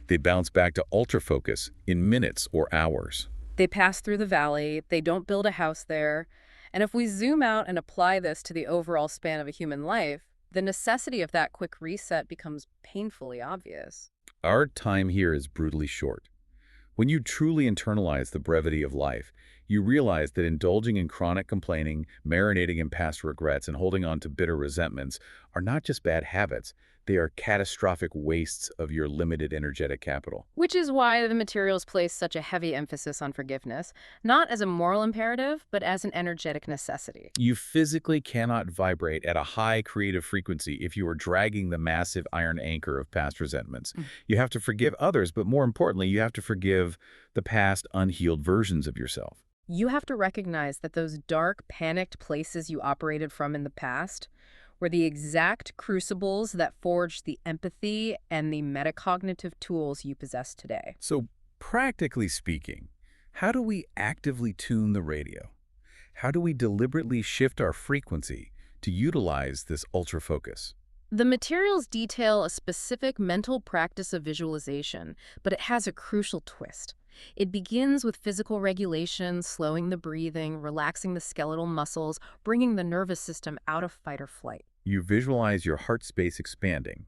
They bounce back to ultra-focus in minutes or hours. They pass through the valley, they don't build a house there, and if we zoom out and apply this to the overall span of a human life, the necessity of that quick reset becomes painfully obvious. Our time here is brutally short. When you truly internalize the brevity of life, you realize that indulging in chronic complaining, marinating in past regrets, and holding on to bitter resentments are not just bad habits, they are catastrophic wastes of your limited energetic capital. Which is why the materials place such a heavy emphasis on forgiveness, not as a moral imperative, but as an energetic necessity. You physically cannot vibrate at a high creative frequency if you are dragging the massive iron anchor of past resentments. You have to forgive others, but more importantly, you have to forgive the past unhealed versions of yourself. You have to recognize that those dark, panicked places you operated from in the past were the exact crucibles that forged the empathy and the metacognitive tools you possess today. So, practically speaking, how do we actively tune the radio? How do we deliberately shift our frequency to utilize this ultra focus? The materials detail a specific mental practice of visualization, but it has a crucial twist. It begins with physical regulation, slowing the breathing, relaxing the skeletal muscles, bringing the nervous system out of fight or flight. You visualize your heart space expanding,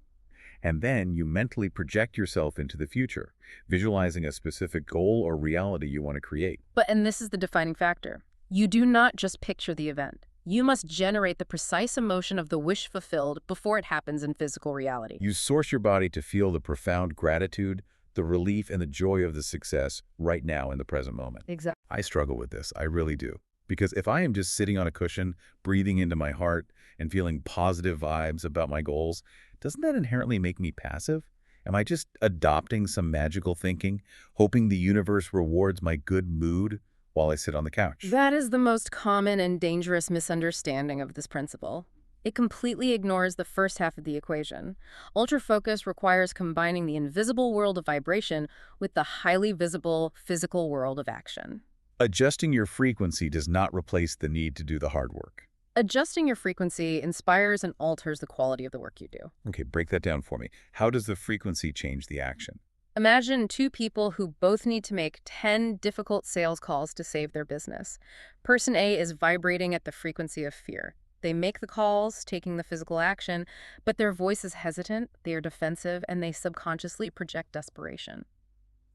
and then you mentally project yourself into the future, visualizing a specific goal or reality you want to create. And this is the defining factor. You do not just picture the event. You must generate the precise emotion of the wish fulfilled before it happens in physical reality. You source your body to feel the profound gratitude, the relief, and the joy of the success right now in the present moment. Exactly. I struggle with this. I really do. Because if I am just sitting on a cushion, breathing into my heart, and feeling positive vibes about my goals, doesn't that inherently make me passive? Am I just adopting some magical thinking, hoping the universe rewards my good mood while I sit on the couch? That is the most common and dangerous misunderstanding of this principle. It completely ignores the first half of the equation. Ultrafocus requires combining the invisible world of vibration with the highly visible physical world of action. Adjusting your frequency does not replace the need to do the hard work. Adjusting your frequency inspires and alters the quality of the work you do. Okay, break that down for me. How does the frequency change the action? Imagine two people who both need to make 10 difficult sales calls to save their business. Person A is vibrating at the frequency of fear. They make the calls, taking the physical action, but their voice is hesitant, they are defensive, and they subconsciously project desperation.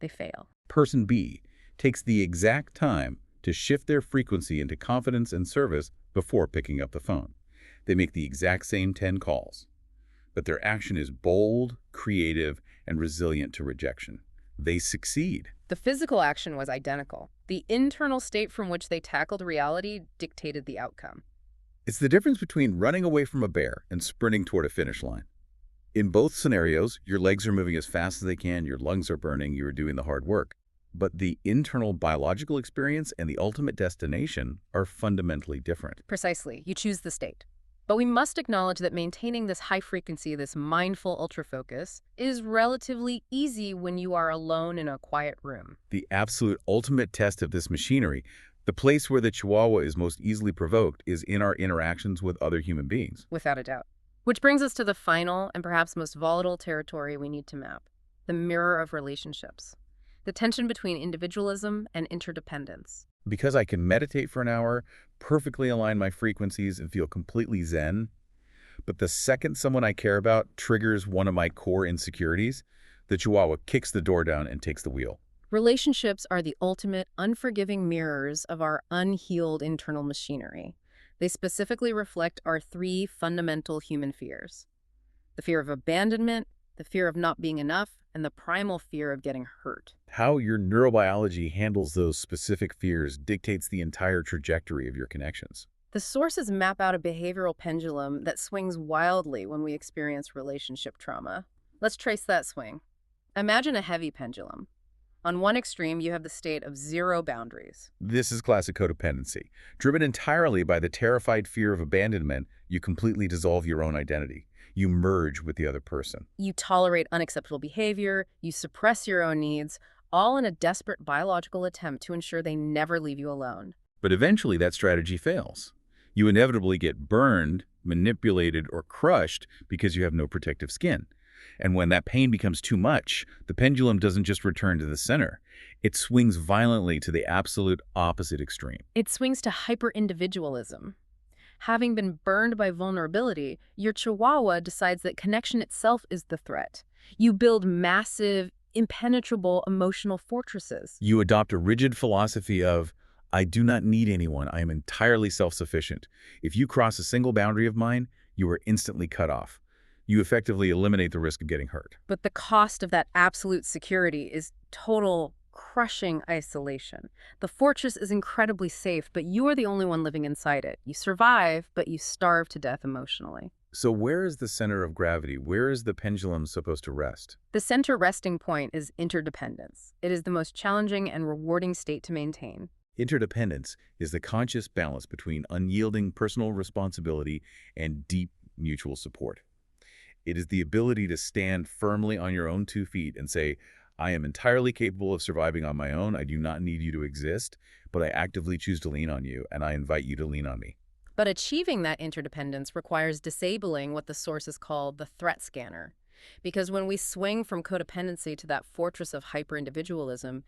They fail. Person B takes the exact time to shift their frequency into confidence and service before picking up the phone. They make the exact same 10 calls, but their action is bold, creative, and resilient to rejection. They succeed. The physical action was identical. The internal state from which they tackled reality dictated the outcome. It's the difference between running away from a bear and sprinting toward a finish line. In both scenarios, your legs are moving as fast as they can, your lungs are burning, you are doing the hard work. But the internal biological experience and the ultimate destination are fundamentally different. Precisely. You choose the state. But we must acknowledge that maintaining this high frequency, this mindful ultrafocus, is relatively easy when you are alone in a quiet room. The absolute ultimate test of this machinery, the place where the Chihuahua is most easily provoked, is in our interactions with other human beings. Without a doubt. Which brings us to the final and perhaps most volatile territory we need to map, the mirror of relationships. The tension between individualism and interdependence. Because I can meditate for an hour, perfectly align my frequencies, and feel completely zen, but the second someone I care about triggers one of my core insecurities, the Chihuahua kicks the door down and takes the wheel. Relationships are the ultimate unforgiving mirrors of our unhealed internal machinery. They specifically reflect our three fundamental human fears: the fear of abandonment, the fear of not being enough, and the primal fear of getting hurt. How your neurobiology handles those specific fears dictates the entire trajectory of your connections. The sources map out a behavioral pendulum that swings wildly when we experience relationship trauma. Let's trace that swing. Imagine a heavy pendulum. On one extreme, you have the state of zero boundaries. This is classic codependency. Driven entirely by the terrified fear of abandonment, you completely dissolve your own identity. You merge with the other person. You tolerate unacceptable behavior, you suppress your own needs, all in a desperate biological attempt to ensure they never leave you alone. But eventually that strategy fails. You inevitably get burned, manipulated, or crushed because you have no protective skin. And when that pain becomes too much, the pendulum doesn't just return to the center. It swings violently to the absolute opposite extreme. It swings to hyper-individualism. Having been burned by vulnerability, your Chihuahua decides that connection itself is the threat. You build massive, impenetrable emotional fortresses. You adopt a rigid philosophy of, I do not need anyone. I am entirely self-sufficient. If you cross a single boundary of mine, you are instantly cut off. You effectively eliminate the risk of getting hurt. But the cost of that absolute security is total, crushing isolation. The fortress is incredibly safe, but you are the only one living inside it. You survive, but you starve to death emotionally. So where is the center of gravity? Where is the pendulum supposed to rest? The center resting point is interdependence. It is the most challenging and rewarding state to maintain. Interdependence is the conscious balance between unyielding personal responsibility and deep mutual support. It is the ability to stand firmly on your own 2 feet and say, I am entirely capable of surviving on my own. I do not need you to exist, but I actively choose to lean on you, and I invite you to lean on me. But achieving that interdependence requires disabling what the sources call the threat scanner. Because when we swing from codependency to that fortress of hyper-individualism,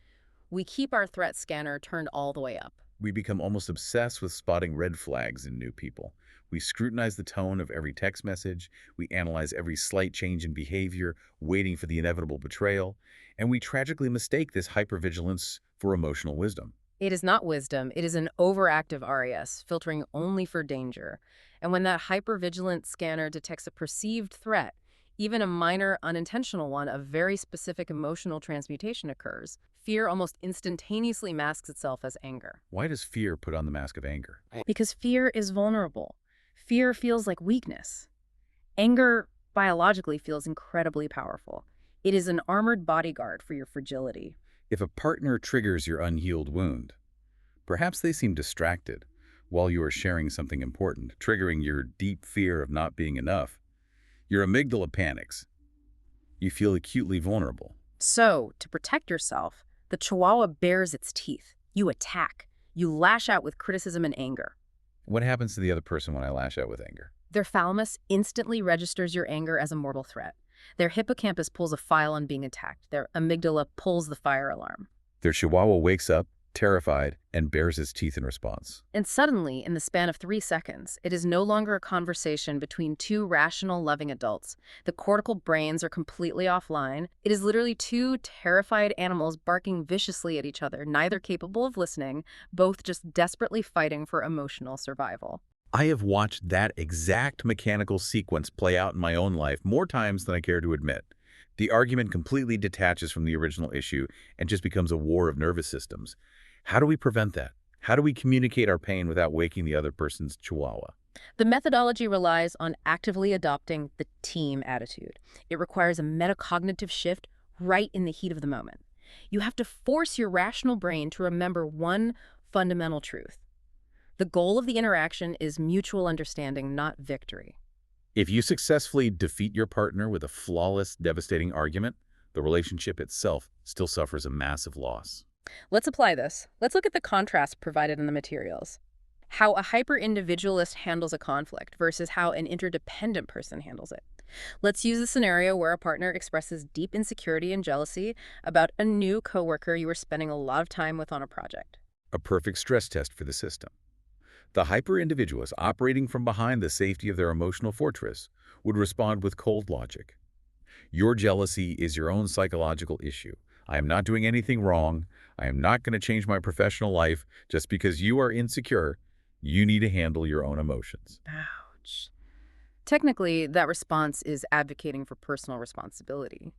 we keep our threat scanner turned all the way up. We become almost obsessed with spotting red flags in new people. We scrutinize the tone of every text message, we analyze every slight change in behavior, waiting for the inevitable betrayal, and we tragically mistake this hypervigilance for emotional wisdom. It is not wisdom, it is an overactive RAS, filtering only for danger. And when that hypervigilant scanner detects a perceived threat, even a minor, unintentional one, a very specific emotional transmutation occurs. Fear almost instantaneously masks itself as anger. Why does fear put on the mask of anger? Because fear is vulnerable. Fear feels like weakness. Anger biologically feels incredibly powerful. It is an armored bodyguard for your fragility. If a partner triggers your unhealed wound, perhaps they seem distracted, while you are sharing something important, triggering your deep fear of not being enough. Your amygdala panics. You feel acutely vulnerable. So, to protect yourself, the chihuahua bares its teeth. You attack. You lash out with criticism and anger. What happens to the other person when I lash out with anger? Their thalamus instantly registers your anger as a mortal threat. Their hippocampus pulls a file on being attacked. Their amygdala pulls the fire alarm. Their chihuahua wakes up, terrified, and bares its teeth in response. And suddenly, in the span of 3 seconds, it is no longer a conversation between two rational, loving adults. The cortical brains are completely offline. It is literally two terrified animals barking viciously at each other, neither capable of listening, both just desperately fighting for emotional survival. I have watched that exact mechanical sequence play out in my own life more times than I care to admit. The argument completely detaches from the original issue and just becomes a war of nervous systems. How do we prevent that? How do we communicate our pain without waking the other person's chihuahua? The methodology relies on actively adopting the team attitude. It requires a metacognitive shift right in the heat of the moment. You have to force your rational brain to remember one fundamental truth. The goal of the interaction is mutual understanding, not victory. If you successfully defeat your partner with a flawless, devastating argument, the relationship itself still suffers a massive loss. Let's apply this. Let's look at the contrast provided in the materials. How a hyper-individualist handles a conflict versus how an interdependent person handles it. Let's use a scenario where a partner expresses deep insecurity and jealousy about a new coworker you were spending a lot of time with on a project. A perfect stress test for the system. The hyper-individualist, operating from behind the safety of their emotional fortress, would respond with cold logic. Your jealousy is your own psychological issue. I am not doing anything wrong. I am not going to change my professional life just because you are insecure. You need to handle your own emotions. Ouch. Technically, that response is advocating for personal responsibility.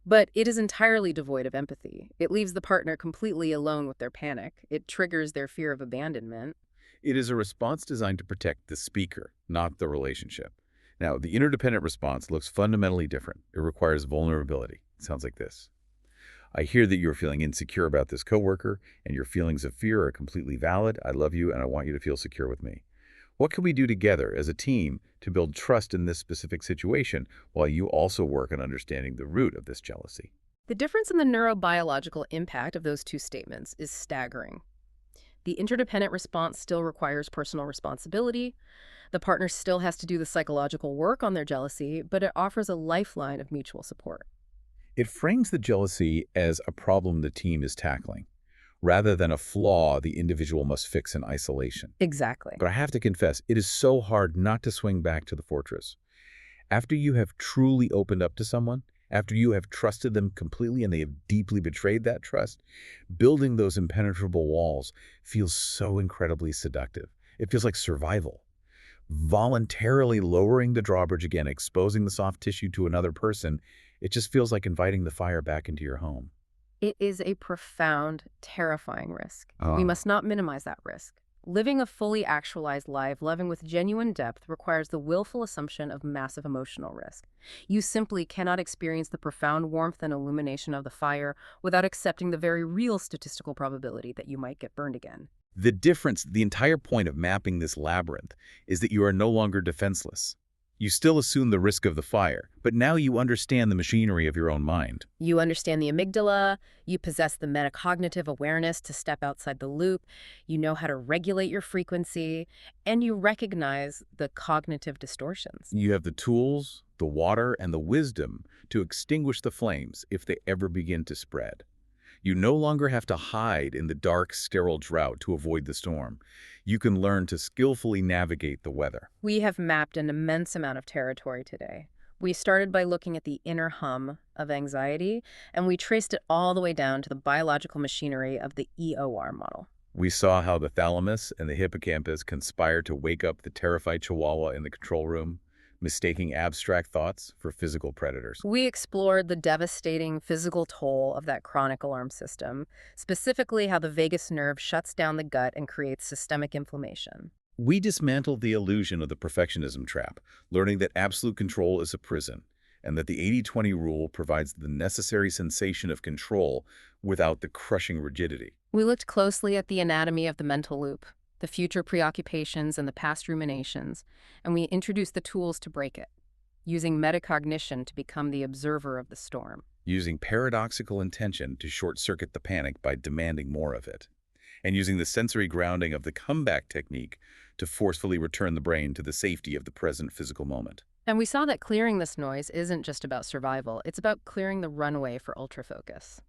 But it is entirely devoid of empathy. It leaves the partner completely alone with their panic. It triggers their fear of abandonment. It is a response designed to protect the speaker, not the relationship. Now, the interdependent response looks fundamentally different. It requires vulnerability. It sounds like this. I hear that you're feeling insecure about this coworker, and your feelings of fear are completely valid. I love you, and I want you to feel secure with me. What can we do together as a team to build trust in this specific situation while you also work on understanding the root of this jealousy? The difference in the neurobiological impact of those two statements is staggering. The interdependent response still requires personal responsibility. The partner still has to do the psychological work on their jealousy, but it offers a lifeline of mutual support. It frames the jealousy as a problem the team is tackling, rather than a flaw the individual must fix in isolation. Exactly. But I have to confess, it is so hard not to swing back to the fortress. After you have truly opened up to someone, after you have trusted them completely and they have deeply betrayed that trust, building those impenetrable walls feels so incredibly seductive. It feels like survival. Voluntarily lowering the drawbridge again, exposing the soft tissue to another person, it just feels like inviting the fire back into your home. It is a profound, terrifying risk. Oh. We must not minimize that risk. Living a fully actualized life, loving with genuine depth, requires the willful assumption of massive emotional risk. You simply cannot experience the profound warmth and illumination of the fire without accepting the very real statistical probability that you might get burned again. The difference, the entire point of mapping this labyrinth, is that you are no longer defenseless. You still assume the risk of the fire, but now you understand the machinery of your own mind. You understand the amygdala, you possess the metacognitive awareness to step outside the loop, you know how to regulate your frequency, and you recognize the cognitive distortions. You have the tools, the water, and the wisdom to extinguish the flames if they ever begin to spread. You no longer have to hide in the dark, sterile drought to avoid the storm. You can learn to skillfully navigate the weather. We have mapped an immense amount of territory today. We started by looking at the inner hum of anxiety, and we traced it all the way down to the biological machinery of the EOR model. We saw how the thalamus and the hippocampus conspire to wake up the terrified chihuahua in the control room, mistaking abstract thoughts for physical predators. We explored the devastating physical toll of that chronic alarm system, specifically how the vagus nerve shuts down the gut and creates systemic inflammation. We dismantled the illusion of the perfectionism trap, learning that absolute control is a prison, and that the 80-20 rule provides the necessary sensation of control without the crushing rigidity. We looked closely at the anatomy of the mental loop. the future preoccupations and the past ruminations, and we introduce the tools to break it, using metacognition to become the observer of the storm. Using paradoxical intention to short-circuit the panic by demanding more of it, and using the sensory grounding of the comeback technique to forcefully return the brain to the safety of the present physical moment. And we saw that clearing this noise isn't just about survival, it's about clearing the runway for ultrafocus.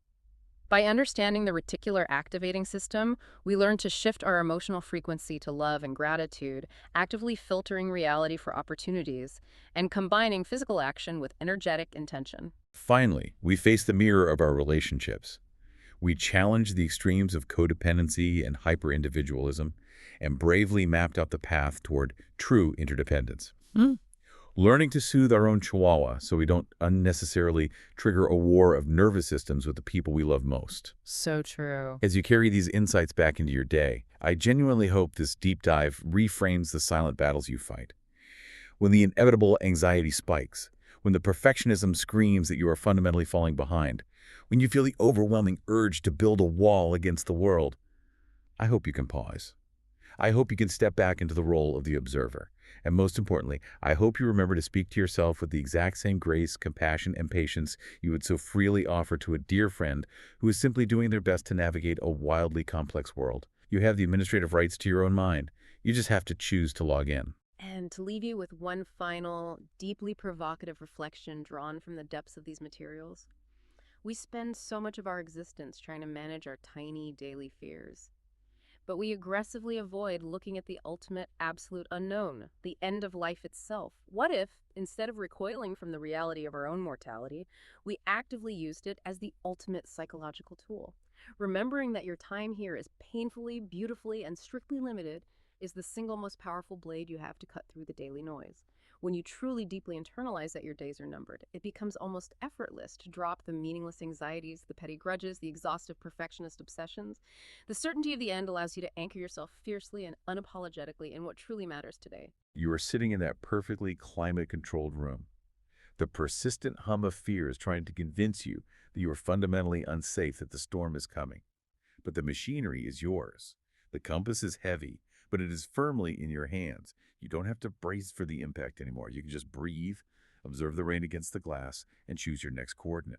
By understanding the reticular activating system, we learn to shift our emotional frequency to love and gratitude, actively filtering reality for opportunities, and combining physical action with energetic intention. Finally, we face the mirror of our relationships. We challenged the extremes of codependency and hyper-individualism and bravely mapped out the path toward true interdependence. Learning to soothe our own chihuahua so we don't unnecessarily trigger a war of nervous systems with the people we love most. So true. As you carry these insights back into your day, I genuinely hope this deep dive reframes the silent battles you fight. When the inevitable anxiety spikes, when the perfectionism screams that you are fundamentally falling behind, when you feel the overwhelming urge to build a wall against the world, I hope you can pause. I hope you can step back into the role of the observer. And most importantly, I hope you remember to speak to yourself with the exact same grace, compassion, and patience you would so freely offer to a dear friend who is simply doing their best to navigate a wildly complex world. You have the administrative rights to your own mind. You just have to choose to log in. And to leave you with one final, deeply provocative reflection drawn from the depths of these materials, we spend so much of our existence trying to manage our tiny daily fears. But we aggressively avoid looking at the ultimate absolute unknown, the end of life itself. What if, instead of recoiling from the reality of our own mortality, we actively used it as the ultimate psychological tool? Remembering that your time here is painfully, beautifully, and strictly limited is the single most powerful blade you have to cut through the daily noise. When you truly deeply internalize that your days are numbered, it becomes almost effortless to drop the meaningless anxieties, the petty grudges, the exhaustive perfectionist obsessions. The certainty of the end allows you to anchor yourself fiercely and unapologetically in what truly matters today. You are sitting in that perfectly climate-controlled room. The persistent hum of fear is trying to convince you that you are fundamentally unsafe, that the storm is coming. But the machinery is yours. The compass is heavy, but it is firmly in your hands. You don't have to brace for the impact anymore. You can just breathe, observe the rain against the glass, and choose your next coordinate.